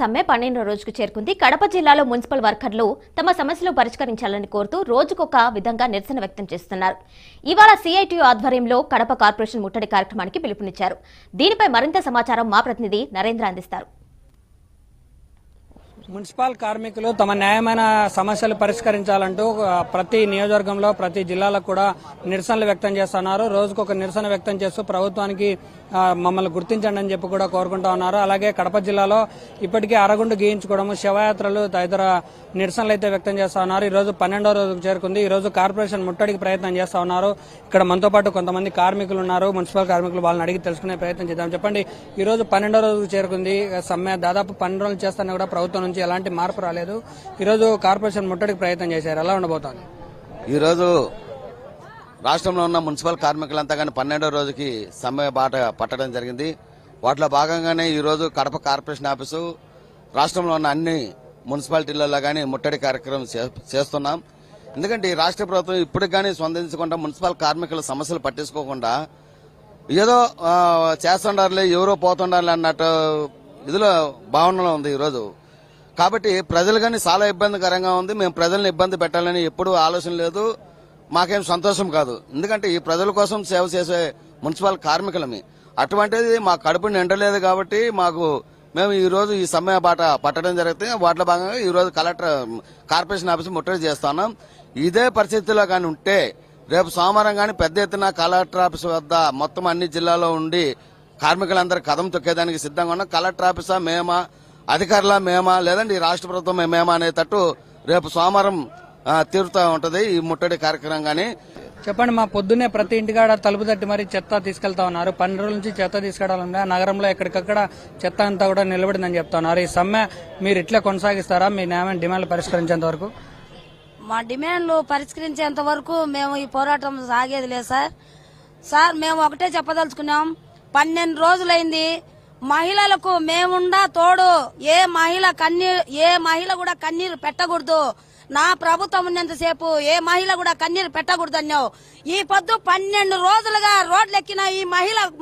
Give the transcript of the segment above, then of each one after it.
సమ్మె 12వ రోజుకు చేరుకుంది. కడప జిల్లాలో మున్సిపల్ వర్కర్లు తమ సమస్యలు పరిష్కరించాలని కోరుతూ రోజుకొక విధంగా నిరసన వ్యక్తం చేస్తున్నారు. ఇవాళ సిఐటియు ఆధ్వర్యంలో కడప కార్పొరేషన్ ముట్టడి కార్యక్రమానికి పిలుపునిచ్చారు. దీనిపై మరింత సమాచారం మా ప్రతినిధి నరేంద్ర అందిస్తారు. మున్సిపల్ కార్మికులు తమ న్యాయమైన సమస్యలు పరిష్కరించాలంటూ ప్రతి నియోజకవర్గంలో ప్రతి జిల్లాలో కూడా నిరసనలు వ్యక్తం చేస్తున్నారు. రోజుకొక నిరసన వ్యక్తం చేస్తూ ప్రభుత్వానికి మమ్మల్ని గుర్తించండి అని చెప్పి కూడా కోరుకుంటా ఉన్నారు. అలాగే కడప జిల్లాలో ఇప్పటికే అరగుండు గీయించుకోవడము, శవయాత్రలు తదితర నిరసనలు అయితే వ్యక్తం చేస్తా ఉన్నారు. ఈ రోజు 12వ రోజుకు చేరుకుంది. ఈ రోజు కార్పొరేషన్ ముట్టడికి ప్రయత్నం చేస్తా ఉన్నారు. ఇక్కడ మనతో పాటు కొంతమంది కార్మికులు ఉన్నారు, మున్సిపల్ కార్మికులు. వాళ్ళని అడిగి తెలుసుకునే ప్రయత్నం చేద్దాం. చెప్పండి, ఈ రోజు 12వ రోజుకు చేరుకుంది సమ్మె. దాదాపు 12 రోజులు చేస్తానే కూడా ప్రభుత్వం నుంచి ఎలాంటి మార్పు రాలేదు. ఈ రోజు కార్పొరేషన్ ముట్టడికి ప్రయత్నం చేశారు. ఎలా ఉండబోతోంది? ఈ రోజు రాష్ట్రంలో ఉన్న మున్సిపల్ కార్మికులంతా కానీ 12వ రోజుకి సమ్మె బాట పట్టడం జరిగింది. వాటిలో భాగంగానే ఈ రోజు కడప కార్పొరేషన్ ఆఫీసు, రాష్ట్రంలో ఉన్న అన్ని మున్సిపాలిటీలలో కానీ ముట్టడి కార్యక్రమం చేస్తున్నాం. ఎందుకంటే ఈ రాష్ట్ర ప్రభుత్వం ఇప్పటికి కానీ స్పందించకుండా మున్సిపల్ కార్మికుల సమస్యలు పట్టించుకోకుండా ఏదో చేస్తుండారులే, ఎవరో పోతుండాలి అన్నట్టు ఇదిలో భావనలో ఉంది ఈరోజు. కాబట్టి ప్రజలు కానీ చాలా ఇబ్బందికరంగా ఉంది. మేము ప్రజల్ని ఇబ్బంది పెట్టాలని ఎప్పుడూ ఆలోచన లేదు, మాకేం సంతోషం కాదు. ఎందుకంటే ఈ ప్రజల కోసం సేవ చేసే మున్సిపల్ కార్మికులమి. అటువంటిది మా కడుపు నిండలేదు కాబట్టి మేము ఈ రోజు ఈ సమ్మె బాట పట్టడం జరుగుతుంది. వాటిలో భాగంగా ఈ రోజు కార్పొరేషన్ ఆఫీస్ ముట్టడి చేస్తున్నాం. ఇదే పరిస్థితిలో కానీ ఉంటే రేపు సోమవారం కానీ పెద్ద ఎత్తున కలెక్టర్ ఆఫీస్ వద్ద మొత్తం అన్ని జిల్లాలో ఉండి కార్మికులందరూ కదం తొక్కేదానికి సిద్ధంగా ఉన్నాం. కలెక్టర్ ఆఫీసా మేమా, అధికారుల మేమా, లేదంటే ఈ రాష్ట్ర ప్రభుత్వం మేమా అనేటట్టు రేపు సోమవారం తీరుతూ ఉంటది ఈ ముట్టడి కార్యక్రమం. కానీ చెప్పండి, మా పొద్దున్నే ప్రతి ఇంటికాడ తలుపు తట్టి మరి చెత్త తీసుకెళ్తా ఉన్నారు. 12 రోజుల నుంచి చెత్త తీసుకెళ్లాలన్నా నగరంలో ఎక్కడికక్కడ చెత్త అంతా కూడా నిలబడిందని చెప్తా ఉన్నారు. ఈ సమ్మె మీరు ఇట్లా కొనసాగిస్తారా? మీ న్యాయమైన డిమాండ్లు పరిష్కరించేంత వరకు? మా డిమాండ్లు పరిష్కరించేంత వరకు మేము ఈ పోరాటం సాగేది లేదు సార్. మేము ఒకటే చెప్పదలుచుకున్నాం, 12 రోజులైంది. మహిళలకు మేముండా తోడు. ఏ మహిళ కూడా కన్నీరు పెట్టకూడదు. నా ప్రభుత్వం ఉన్నంతసేపు ఏ మహిళ కూడా కన్నీరు పెట్టకూడదు అన్నావు. ఈ పొద్దు 12 రోజులుగా రోడ్లెక్కిన ఈ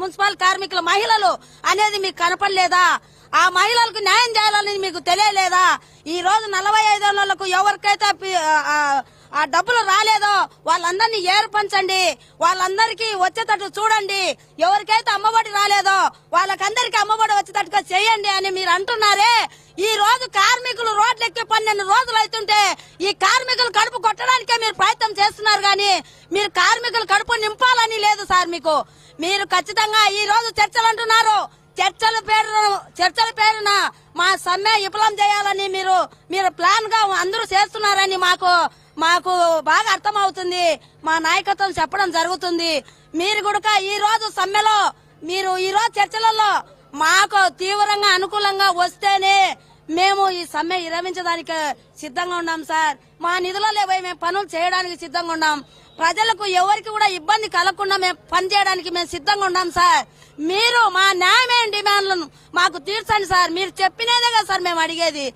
మున్సిపల్ కార్మికుల మహిళలు అనేది మీకు కనపడలేదా? ఆ మహిళలకు న్యాయం చేయాలని మీకు తెలియలేదా? ఈ రోజు 45 ఏళ్లకు ఎవరికైతే ఆ డబ్బులు రాలేదో వాళ్ళందరినీ ఏర్పంచండి, వాళ్ళందరికీ వచ్చేటట్టు చూడండి. ఎవరికైతే అమ్మఒడి రాలేదో వాళ్ళకందరికీ అమ్మఒడి వచ్చేటట్టుగా చేయండి అని మీరు అంటున్నారే. ఈ రోజు కార్మికులు రోడ్లెక్కి 12 రోజులు అవుతుంటే ఈ కార్మికులు కడుపు కొట్టడానికే మీరు ప్రయత్నం చేస్తున్నారు, గానీ మీరు కార్మికులు కడుపు నింపాలని లేదు సార్. మీరు ఖచ్చితంగా ఈ రోజు చర్చలు అంటున్నారు. చర్చల పేరున మా సమ్మె విఫలం చేయాలని మీరు ప్లాన్ గా అందరూ చేస్తున్నారని మాకు బాగా అర్థమవుతుంది. మా నాయకత్వం చెప్పడం జరుగుతుంది. మీరు కూడా ఈ రోజు సమ్మెలో ఈ రోజు చర్చలలో మాకు తీవ్రంగా అనుకూలంగా వస్తేనే మేము ఈ సమ్మె విరమించడానికి సిద్ధంగా ఉన్నాం సార్. మా నిధులలో పోయి మేము పనులు చేయడానికి సిద్ధంగా ఉన్నాం. ప్రజలకు ఎవరికి కూడా ఇబ్బంది కలగకుండా మేము పనిచేయడానికి మేము సిద్ధంగా ఉన్నాం సార్. మీరు మా న్యాయమైన డిమాండ్లను మాకు తీర్చండి సార్. మీరు చెప్పినదే కదా సార్ మేము అడిగేది.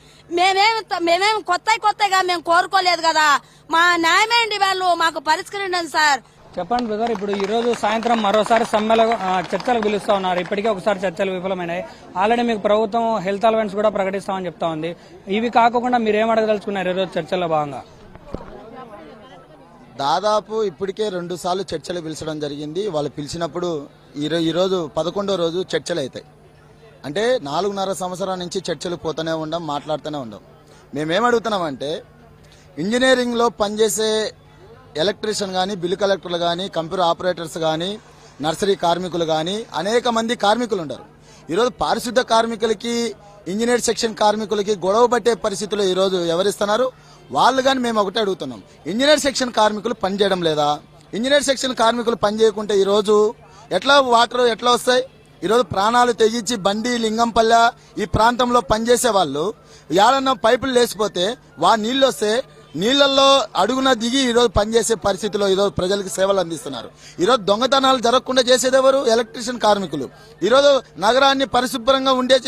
మేమేమి కొత్తగా మేము కోరుకోలేదు కదా. మా న్యాయమైన డిమాండ్లు మాకు పరిష్కరించండి సార్. చెప్పండి బ్రదర్, ఇప్పుడు ఈ రోజు సాయంత్రం మరోసారి సమ్మెలో చర్చలకు పిలుస్తా ఉన్నారు. ఇప్పటికే ఒకసారి చర్చలు విఫలమైనాయి. ఆల్రెడీ మీకు ప్రభుత్వం హెల్త్ అలవెన్స్ కూడా ప్రకటిస్తామని చెప్తా ఉంది. ఇవి కాకుండా మీరేం అడగదలుచుకున్నారు ఈ రోజు చర్చల్లో భాగంగా? దాదాపు ఇప్పటికే 2 సార్లు చర్చలు పిలిచడం జరిగింది. వాళ్ళు పిలిచినప్పుడు ఈరోజు 11వ రోజు చర్చలు అవుతాయి. అంటే 4.5 సంవత్సరాల నుంచి చర్చలు పోతూనే ఉండం, మాట్లాడుతూనే ఉండం. మేమేమడుగుతున్నామంటే ఇంజనీరింగ్లో పనిచేసే ఎలక్ట్రీషియన్ కానీ, బిల్లు కలెక్టర్లు కానీ, కంప్యూటర్ ఆపరేటర్స్ కానీ, నర్సరీ కార్మికులు కానీ అనేక మంది కార్మికులు ఉంటారు. ఈరోజు పారిశుద్ధ కార్మికులకి, ఇంజనీర్ సెక్షన్ కార్మికులకి గొడవ పట్టే పరిస్థితుల్లో ఈరోజు ఎవరిస్తున్నారు? వాళ్ళు కానీ మేము ఒకటే అడుగుతున్నాం, ఇంజనీర్ సెక్షన్ కార్మికులు పనిచేయడం లేదా? ఇంజనీర్ సెక్షన్ కార్మికులు పనిచేయకుంటే ఈరోజు వాటర్ ఎట్లా వస్తాయి? ఈరోజు ప్రాణాలు తెగించి బండి, లింగంపల్లె ఈ ప్రాంతంలో పనిచేసే వాళ్ళు ఏడన్నా పైపులు లేచిపోతే నీళ్ళు వస్తే నీళ్లలో అడుగున దిగి ఈరోజు పనిచేసే పరిస్థితిలో ఈరోజు ప్రజలకు సేవలు అందిస్తున్నారు. ఈరోజు దొంగతనాలు జరగకుండా చేసేదెవరు? ఎలక్ట్రీషియన్ కార్మికులు. ఈరోజు నగరాన్ని పరిశుభ్రంగా ఉండే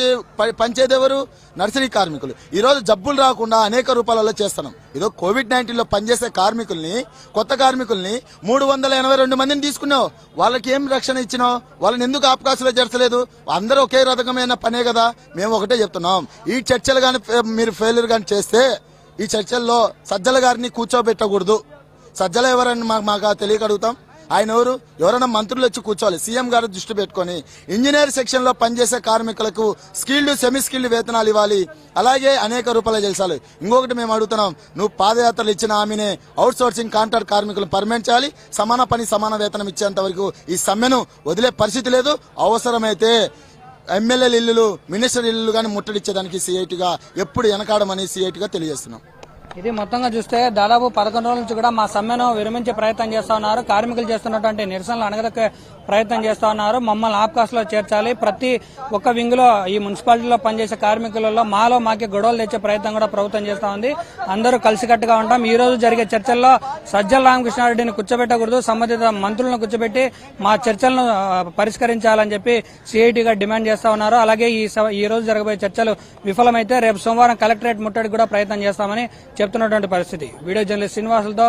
పనిచేదేవరు? నర్సరీ కార్మికులు. ఈరోజు జబ్బులు రాకుండా అనేక రూపాలలో చేస్తున్నాం. ఈరోజు కోవిడ్-19 లో పనిచేసే కార్మికుల్ని, కొత్త కార్మికుల్ని 382 మందిని తీసుకున్నావు. వాళ్ళకి ఏం రక్షణ ఇచ్చినావు? వాళ్ళని ఎందుకు అవకాశాలు చేర్చలేదు? అందరూ ఒకే రకమైన పనే కదా. మేము ఒకటే చెప్తున్నాం, ఈ చర్చలు కానీ మీరు ఫెయిల్యూర్ కానీ చేస్తే ఈ చర్చల్లో సజ్జల గారిని కూర్చోబెట్టకూడదు. సజ్జల ఎవరని మాకు తెలియక అడుగుతాం. ఆయన ఎవరైనా మంత్రులు వచ్చి కూర్చోవాలి. సీఎం గారు దృష్టి పెట్టుకొని ఇంజనీర్ సెక్షన్ లో పనిచేసే కార్మికులకు స్కిల్డ్, సెమీ స్కిల్డ్ వేతనాలు ఇవ్వాలి. అలాగే అనేక రూపాయలు చేసాలి. ఇంకొకటి మేము అడుగుతున్నాం, నువ్వు పాదయాత్రలు ఇచ్చిన హామీనే అవుట్ సోర్సింగ్ కాంట్రాక్ట్ కార్మికులను పర్మనెంట్ చేయాలి. సమాన పని సమాన వేతనం ఇచ్చేంత వరకు ఈ సమ్మెను వదిలే పరిస్థితి లేదు. అవసరమైతే ఎమ్మెల్యేల ఇల్లులు, మినిస్టర్ ఇల్లులు కానీ ముట్టడిచ్చేదానికి సిఐటిగా ఎప్పుడు వెనకాడమని సిఐటిగా తెలియజేస్తున్నాం. ఇది మొత్తంగా చూస్తే దాదాపు 11 రోజుల నుంచి కూడా మా సమ్మెను విరమించే ప్రయత్నం చేస్తా ఉన్నారు. కార్మికులు చేస్తున్నటువంటి నిరసనలు అణగదొక్కే ప్రయత్నం చేస్తా ఉన్నారు. మమ్మల్ని ఆప్కాస్ లో చేర్చాలి. ప్రతి ఒక్క వింగ్ లో ఈ మున్సిపాలిటీలో పనిచేసే కార్మికులలో మాకే గొడవలు తెచ్చే ప్రయత్నం కూడా ప్రభుత్వం చేస్తా ఉంది. అందరూ కలిసికట్టుగా ఉంటాం. ఈ రోజు జరిగే చర్చల్లో సజ్జల రామకృష్ణారెడ్డిని కూర్చోబెట్టకూడదు, సంబంధిత మంత్రులను కూర్చోబెట్టి మా చర్చలను పరిష్కరించాలని చెప్పి సిఐటిగా డిమాండ్ చేస్తా ఉన్నారు. అలాగే ఈ రోజు జరగబోయే చర్చలు విఫలమైతే రేపు సోమవారం కలెక్టరేట్ ముట్టడికి కూడా ప్రయత్నం చేస్తామని చెప్తున్నటువంటి పరిస్థితి. Video journalist శ్రీనివాసులతో